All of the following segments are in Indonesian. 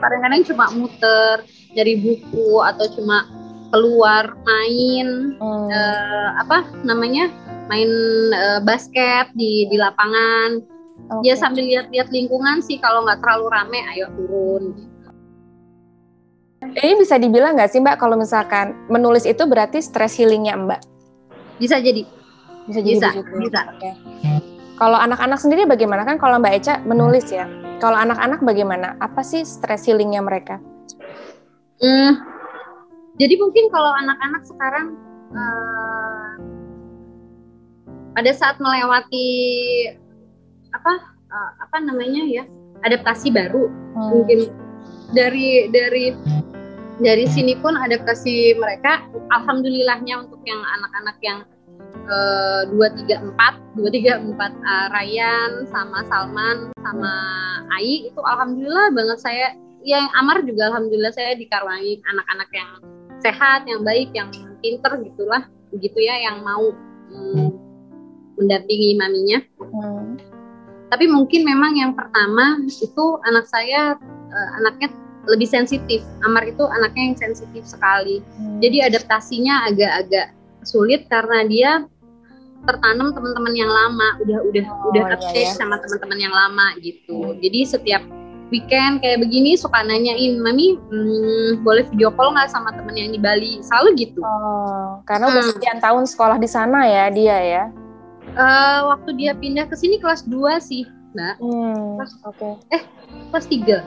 kadang-kadang cuma muter dari buku atau cuma keluar main main basket di lapangan. Ya sambil lihat-lihat lingkungan sih, kalau nggak terlalu rame ayo turun. Ini bisa dibilang nggak sih Mbak, kalau misalkan menulis itu berarti stress healingnya Mbak? Bisa jadi. Bisa. Okay. Kalau anak-anak sendiri bagaimana? Kan kalau Mbak Echa menulis ya, kalau anak-anak bagaimana? Apa sih stress healingnya mereka? Jadi mungkin kalau anak-anak sekarang pada saat melewati adaptasi baru, mungkin dari sini pun adaptasi mereka, alhamdulillahnya untuk yang anak-anak yang 234 Ryan sama Salman sama Ai itu alhamdulillah banget, saya yang Amar juga alhamdulillah saya dikaruniai anak-anak yang sehat, yang baik, yang pinter gitulah, begitu ya, yang mau mendampingi maminya. Tapi mungkin memang yang pertama itu anak saya anaknya lebih sensitif. Amar itu anaknya yang sensitif sekali. Jadi adaptasinya agak-agak sulit karena dia tertanam teman-teman yang lama, udah update sama teman-teman yang lama gitu. Jadi setiap weekend kayak begini suka nanyain, Mami boleh video call nggak sama temen yang di Bali, selalu gitu. Karena udah sekian tahun sekolah di sana ya dia ya. Waktu dia pindah ke sini kelas 2 sih, Mbak. Kelas 3.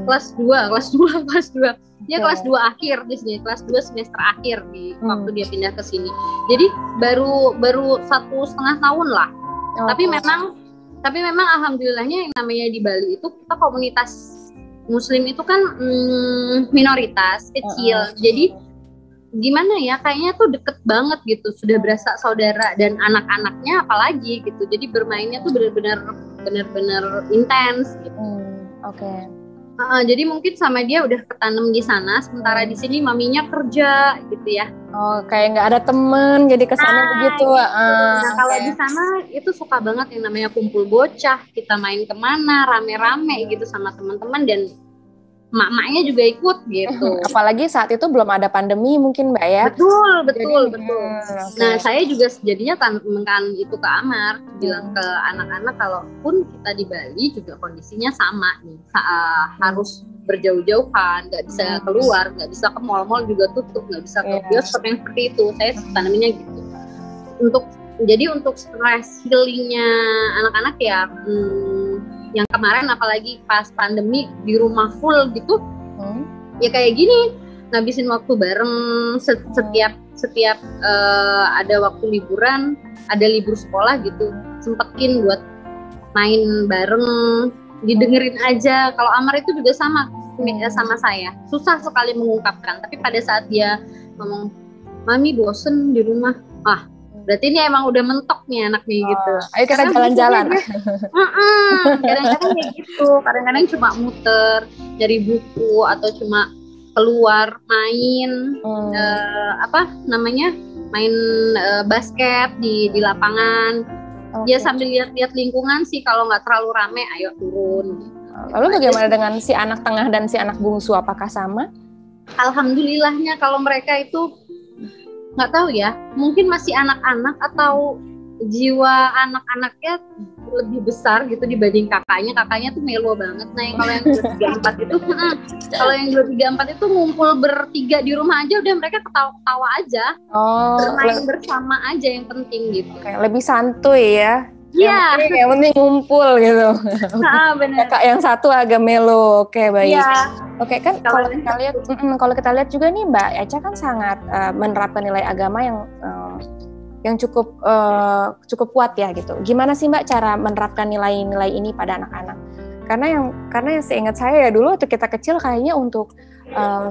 Kelas 2. Dia kelas 2 akhir di sini, kelas 2 semester akhir di waktu dia pindah ke sini. Jadi baru 1,5 tahun lah. Tapi memang alhamdulillahnya yang namanya di Bali itu kita komunitas muslim itu kan minoritas kecil. Jadi gimana ya, kayaknya tuh deket banget gitu, sudah berasa saudara, dan anak-anaknya apalagi gitu, jadi bermainnya tuh benar-benar intens gitu. Jadi mungkin sama dia udah ketanam di sana, sementara di sini maminya kerja gitu ya. Kayak nggak ada temen, jadi kesannya begitu. Kalau di sana itu suka banget yang namanya kumpul bocah, kita main kemana rame-rame gitu sama teman-teman, dan mak-maknya juga ikut gitu. Apalagi saat itu belum ada pandemi mungkin Mbak ya. Betul. Nah saya juga jadinya tanamkan itu ke Amar, bilang ke anak-anak kalaupun kita di Bali juga kondisinya sama nih, harus berjauh-jauhan, nggak bisa keluar, nggak bisa ke mall-mall juga tutup, nggak bisa ke bioskop yang seperti itu. Saya tanaminnya gitu. Untuk stress healingnya anak-anak ya. Yang kemarin apalagi pas pandemi di rumah full gitu, ya kayak gini, ngabisin waktu bareng setiap ada waktu liburan, ada libur sekolah gitu, sempetin buat main bareng, didengerin aja. Kalau Amar itu juga sama saya, susah sekali mengungkapkan, tapi pada saat dia ngomong, Mami bosen di rumah, berarti ini emang udah mentok nih anak nih gitu. Ayo kita jalan-jalan. Kadang-kadang kayak gitu, kadang-kadang cuma muter dari buku atau cuma keluar main main basket di lapangan. Ya sambil lihat-lihat lingkungan sih, kalau nggak terlalu rame ayo turun. Lalu bagaimana dengan si anak tengah dan si anak bungsu, apakah sama? Alhamdulillahnya kalau mereka itu nggak tahu ya, mungkin masih anak-anak atau jiwa anak-anaknya lebih besar gitu dibanding kakaknya. Kakaknya tuh melo banget. Nah kalau yang 234 itu ngumpul bertiga di rumah aja udah mereka ketawa-ketawa aja, bermain bersama aja yang penting gitu. Lebih santuy ya. Iya. Yang penting ngumpul gitu. Benar. Kakak yang satu agak melo. Oke, baik. Iya. Oke, kan kalau kita lihat juga nih Mbak Echa kan sangat menerapkan nilai agama yang cukup kuat ya gitu. Gimana sih Mbak cara menerapkan nilai-nilai ini pada anak-anak? Karena yang seingat saya ya dulu waktu kita kecil kayaknya untuk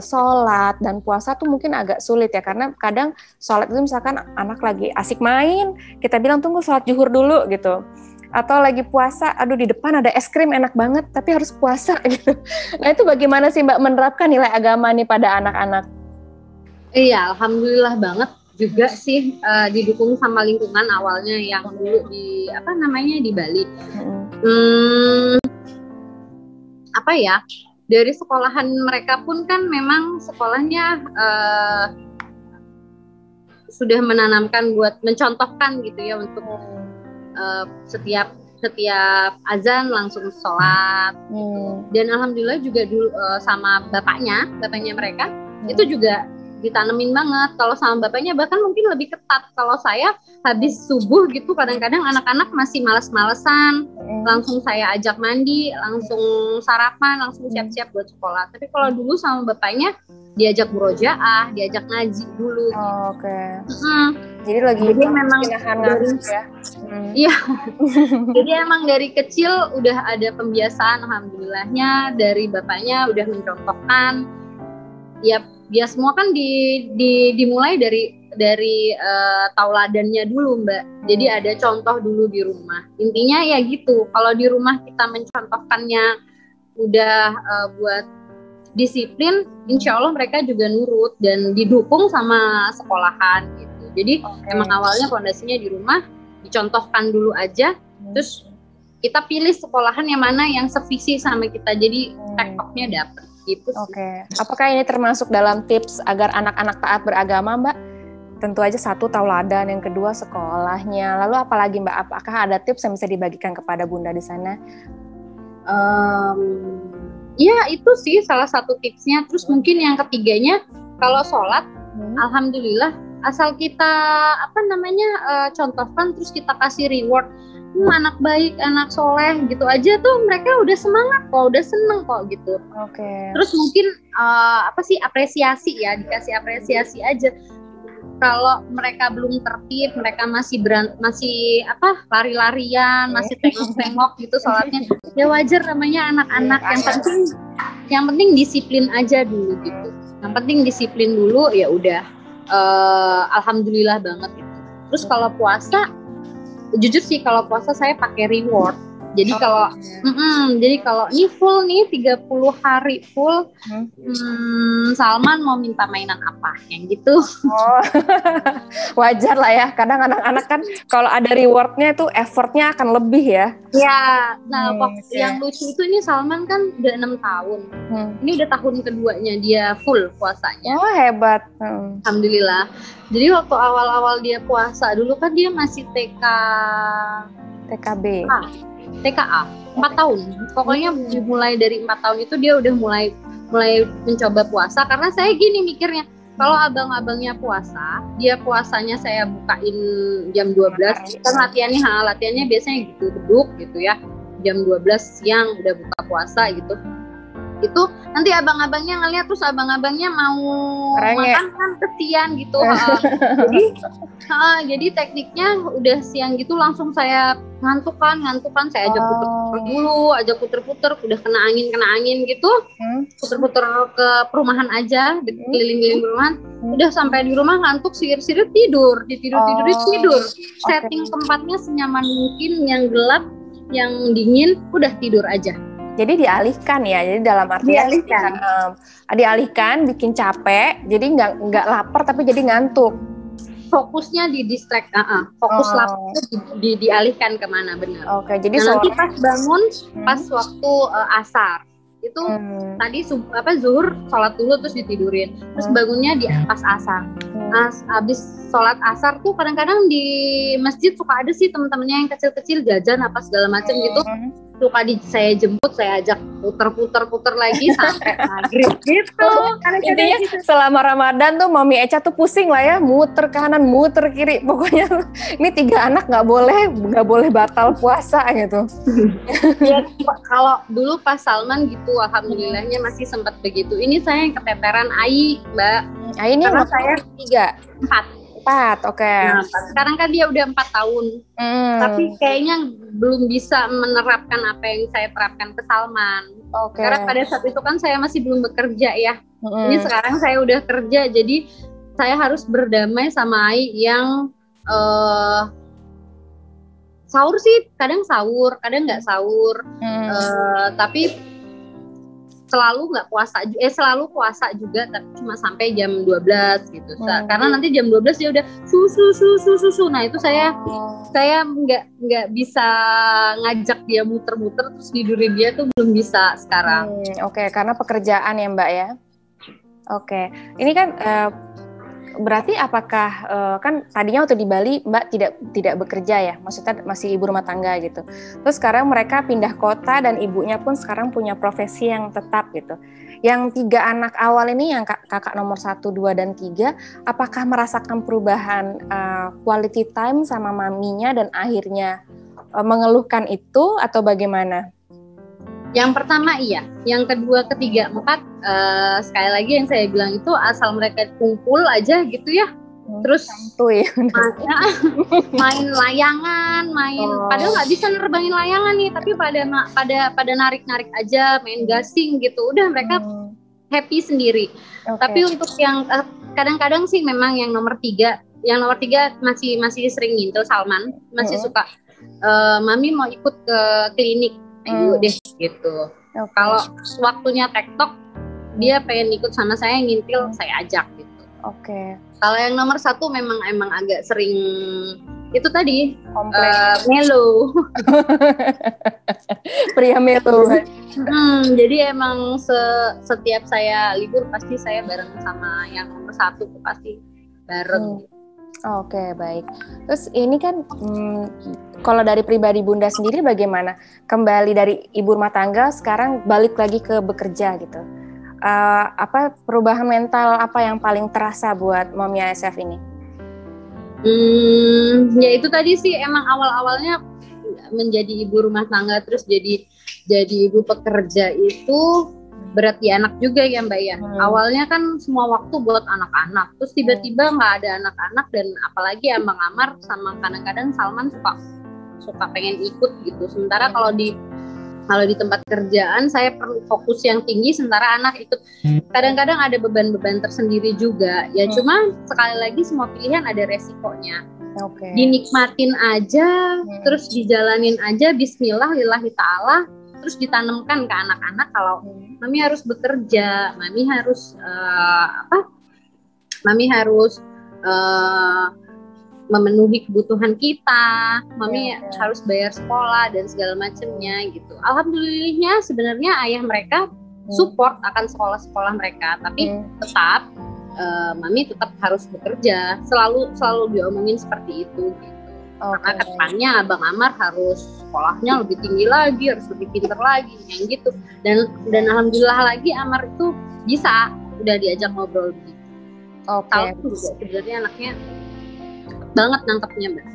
sholat dan puasa tuh mungkin agak sulit ya, karena kadang sholat itu misalkan anak lagi asik main, kita bilang tunggu sholat zuhur dulu gitu. Atau lagi puasa, aduh di depan ada es krim enak banget, tapi harus puasa gitu. Nah itu bagaimana sih Mbak menerapkan nilai agama nih pada anak-anak? Iya, alhamdulillah banget juga sih, didukung sama lingkungan awalnya yang dulu di Bali. dari sekolahan mereka pun kan memang sekolahnya sudah menanamkan buat mencontohkan gitu ya untuk setiap azan langsung sholat gitu. Dan alhamdulillah juga dulu sama bapaknya mereka itu juga ditanemin banget. Kalau sama bapaknya bahkan mungkin lebih ketat. Kalau saya habis subuh gitu kadang-kadang anak-anak masih malas-malesan, langsung saya ajak mandi, langsung sarapan, langsung siap-siap buat sekolah. Tapi kalau dulu sama bapaknya diajak murojaah, diajak ngaji dulu. Oke. Jadi memang dari ya. Iya. Jadi emang dari kecil udah ada pembiasaan, alhamdulillahnya dari bapaknya udah mencontohkan. Ya semua kan dimulai dari tauladannya dulu, Mbak. Jadi ada contoh dulu di rumah. Intinya ya gitu. Kalau di rumah kita mencontohkannya udah buat disiplin, insya Allah mereka juga nurut dan didukung sama sekolahan gitu. Jadi emang awalnya fondasinya di rumah, dicontohkan dulu aja, terus kita pilih sekolahan yang mana yang sevisi sama kita. Jadi tektoknya dapet. Gitu sih. Apakah ini termasuk dalam tips agar anak-anak taat beragama, Mbak? Tentu aja satu tauladan, yang kedua sekolahnya. Lalu apalagi, Mbak? Apakah ada tips yang bisa dibagikan kepada Bunda di sana? Ya itu sih salah satu tipsnya. Terus mungkin yang ketiganya kalau sholat, alhamdulillah asal kita contohkan terus kita kasih reward. Anak baik, anak soleh gitu aja tuh mereka udah semangat kok, udah seneng kok gitu. Terus mungkin apresiasi ya, dikasih apresiasi aja. Kalau mereka belum tertib, mereka masih lari-larian, masih tengok-tengok gitu sholatnya, ya wajar namanya anak-anak. Yang penting disiplin aja dulu gitu. Yang penting disiplin dulu ya udah. Alhamdulillah banget gitu. Terus kalau puasa, jujur sih kalau puasa saya pakai reward. Jadi kalau ini full nih 30 hari full, Salman mau minta mainan apa yang gitu. Wajar lah ya. Kadang anak-anak kan kalau ada rewardnya itu effortnya akan lebih ya. Ya, nah yang lucu itu nih Salman kan udah 6 tahun. Ini udah tahun keduanya dia full puasanya. Oh hebat. Alhamdulillah. Jadi waktu awal-awal dia puasa dulu kan dia masih TKB. TKA 4 tahun. Pokoknya dimulai dari 4 tahun itu dia udah mulai mencoba puasa. Karena saya gini mikirnya, kalau abang-abangnya puasa, dia puasanya saya bukain jam 12. Kan latihannya biasanya gitu, duduk gitu ya. Jam 12 siang udah buka puasa gitu. Itu nanti abang-abangnya ngeliat, terus abang-abangnya mau makan kan kesian gitu. Jadi tekniknya udah siang gitu langsung saya ngantukan saya ajak puter-puter udah kena angin gitu, puter-puter ke perumahan aja, keliling-keliling perumahan, udah sampai di rumah ngantuk, sihir-sihir tidur. Setting tempatnya senyaman mungkin, yang gelap, yang dingin, udah tidur aja. Jadi dialihkan ya, jadi dalam artian dialihkan, bikin capek, jadi nggak lapar tapi jadi ngantuk. Fokusnya di distract, fokus laparnya dialihkan kemana, benar. Jadi nanti pas bangun, pas waktu asar itu tadi zuhur sholat dulu terus ditidurin, terus bangunnya di pas asar. Habis sholat asar tuh kadang-kadang di masjid suka ada sih teman-temannya yang kecil-kecil jajan apa segala macam gitu. Suka saya jemput, saya ajak puter lagi sampai maghrib gitu. Intinya selama Ramadan tuh Mami Echa tuh pusing lah ya, muter kanan, muter kiri. Pokoknya ini 3 anak nggak boleh batal puasa gitu. Ya, kalau dulu pas Salman gitu, alhamdulillahnya masih sempat begitu. Ini saya yang keteteran Ai, Mbak. Ai ini karena saya 4, oke. Nah, sekarang kan dia udah 4 tahun. Tapi kayaknya belum bisa menerapkan apa yang saya terapkan ke Salman. Karena pada saat itu kan saya masih belum bekerja ya. Ini sekarang saya udah kerja, jadi saya harus berdamai sama Ai yang sahur sih, kadang sahur, kadang nggak sahur. Tapi selalu nggak puasa, selalu puasa juga, tapi cuma sampai jam 12 gitu. Karena nanti jam 12 dia udah susu. Nah itu saya nggak bisa ngajak dia muter-muter terus tidurin dia tuh belum bisa sekarang. Oke, karena pekerjaan ya Mbak ya. Oke, ini kan berarti apakah kan tadinya waktu di Bali Mbak tidak bekerja ya, maksudnya masih ibu rumah tangga gitu. Terus sekarang mereka pindah kota dan ibunya pun sekarang punya profesi yang tetap gitu. Yang 3 anak awal ini yang kakak nomor 1, 2, dan 3, apakah merasakan perubahan quality time sama maminya dan akhirnya mengeluhkan itu atau bagaimana? Yang pertama iya, yang kedua, ketiga, 4 sekali lagi yang saya bilang itu asal mereka kumpul aja gitu ya, terus main layangan, padahal nggak bisa nerbangin layangan nih, tapi pada narik aja, main gasing gitu, udah mereka happy sendiri. Tapi untuk yang kadang-kadang sih memang yang nomor 3 masih sering ngintil, Salman masih suka mami mau ikut ke klinik. Ayo deh gitu. Kalau waktunya tektok dia pengen ikut sama saya ngintil, saya ajak gitu. Kalau yang nomor 1 emang agak sering itu tadi melo. Pria melo. Jadi emang setiap saya libur pasti saya bareng sama yang nomor 1 tuh pasti bareng. Oke, baik. Terus ini kan kalau dari pribadi Bunda sendiri bagaimana? Kembali dari ibu rumah tangga sekarang balik lagi ke bekerja gitu. Apa perubahan mental apa yang paling terasa buat Mami ASF ini? Ya itu tadi sih, emang awal-awalnya menjadi ibu rumah tangga terus jadi ibu pekerja itu berat di anak juga ya Mbak ya. Awalnya kan semua waktu buat anak-anak, terus tiba-tiba nggak ada anak-anak, dan apalagi Abang Amar sama kadang-kadang Salman suka pengen ikut gitu. Sementara kalau di tempat kerjaan saya perlu fokus yang tinggi, sementara anak ikut. Kadang-kadang ada beban-beban tersendiri juga. Ya cuma sekali lagi semua pilihan ada resikonya. Dinikmatin aja, terus dijalanin aja, bismillah lillahi ta'ala. Terus ditanamkan ke anak-anak kalau mami harus bekerja, mami harus memenuhi kebutuhan kita, mami harus bayar sekolah dan segala macamnya gitu. Alhamdulillahnya sebenarnya ayah mereka support akan sekolah-sekolah mereka, tapi tetap mami tetap harus bekerja. Selalu diomongin seperti itu gitu. Karena kedepannya Abang Amar harus sekolahnya lebih tinggi lagi, harus lebih pintar lagi, kayak gitu. Dan alhamdulillah lagi Amar itu bisa, udah diajak ngobrol gitu. Kalau juga sebenarnya anaknya banget nangkepnya Mbak.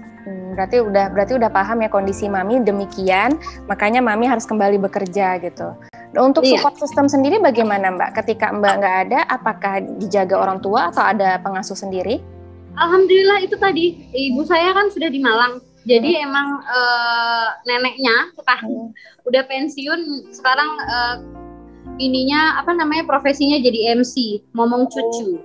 Berarti udah paham ya kondisi Mami demikian, makanya Mami harus kembali bekerja gitu. Untuk support system sendiri bagaimana Mbak? Ketika Mbak nggak ada, apakah dijaga orang tua atau ada pengasuh sendiri? Alhamdulillah itu tadi, ibu saya kan sudah di Malang, jadi emang neneknya udah pensiun sekarang, profesinya jadi MC, ngomong cucu.